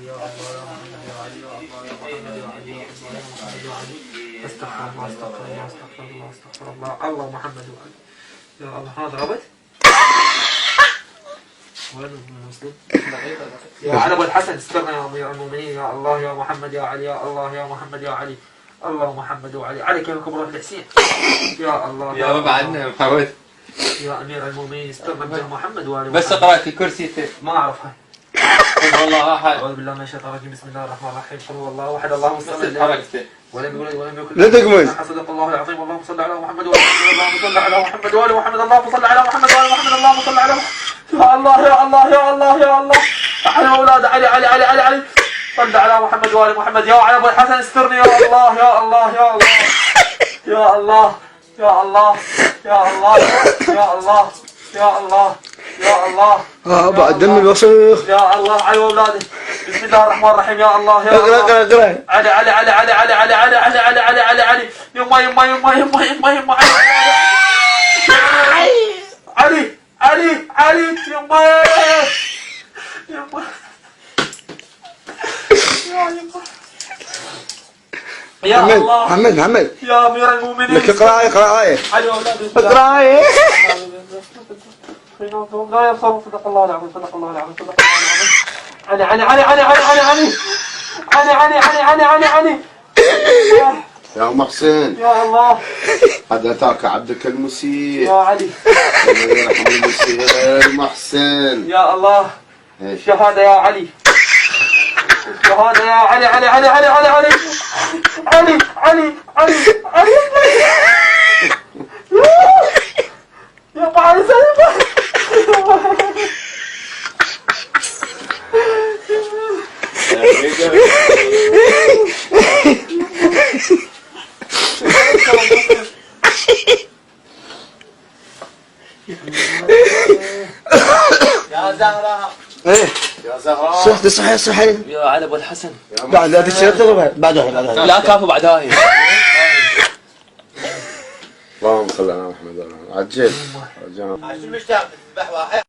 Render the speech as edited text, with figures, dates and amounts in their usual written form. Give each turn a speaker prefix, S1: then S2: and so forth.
S1: يا الله يا محمد يا علي يا الله يا محمد يا علي يا الله يا محمد يا علي. استغفر الله استغفر الله استغفر الله استغفر الله. الله محمد وعلي يا الله. هذا ربط وين المسلم؟ يا علي ابو الحسن استرنا يا امير المؤمنين. يا الله يا محمد يا علي يا الله يا محمد يا علي. الله محمد وعلي. علي كيف كبر الحسين. يا الله
S2: يا بابا عنا محمد
S1: يا امير المؤمنين استرنا بجاه محمد وعلي.
S2: بس اقرا في كرسي
S1: ما اعرفها.
S2: قل والله احد.
S1: اعوذ بالله من الشيطان الرجيم. بسم الله الرحمن الرحيم. قل هو الله احد الله الصمد
S2: حركته
S1: ولم يولد ولم يكن
S3: لا تقمص.
S1: صدق الله العظيم. اللهم صل على محمد وعلى اللهم صل على محمد وعلى محمد. اللهم صل على محمد وعلى محمد. اللهم صل على محمد. يا الله يا الله يا الله يا الله. علي اولاد علي علي علي علي علي. صل على محمد وعلى محمد. يا علي ابو الحسن استرني. يا الله يا الله يا الله يا الله يا الله يا الله يا الله يا الله يا الله.
S3: بعد دم الوسخ.
S1: يا الله علي واولاده. بسم الله الرحمن الرحيم. يا الله يا الله.
S3: اقرا اقرا.
S1: علي علي علي علي علي علي علي علي علي علي علي علي. يما يما يما يما يما يما علي علي علي يما يما يا
S3: محمد
S1: الله.
S3: محمد
S1: يا امير المؤمنين.
S3: لك اقرا اقرا ايه.
S1: علي واولاده.
S3: اقرا ايه.
S1: لا يصوم. صدق الله العظيم. صدق الله العظيم. صدق الله العظيم. علي علي علي علي علي علي علي علي علي علي علي علي.
S4: يا محسن
S1: يا الله.
S4: قد أتاك عبدك المسيء.
S1: يا علي.
S4: الله يرحم المسيء يا محسن.
S1: يا الله.
S4: ايش؟
S1: الشهادة يا علي. الشهادة يا علي علي علي علي علي علي علي علي علي علي. يا ابو علي سلمى.
S2: يا زهراء.
S3: ايه
S4: يا زهراء.
S3: صحتي صحيح صحيح.
S2: يا علي ابو الحسن.
S3: بعد هذا الشيء بعدها
S2: لا كافو بعد هاي.
S4: اللهم صل على محمد. عجل.
S2: مشتاق تذبح واحد.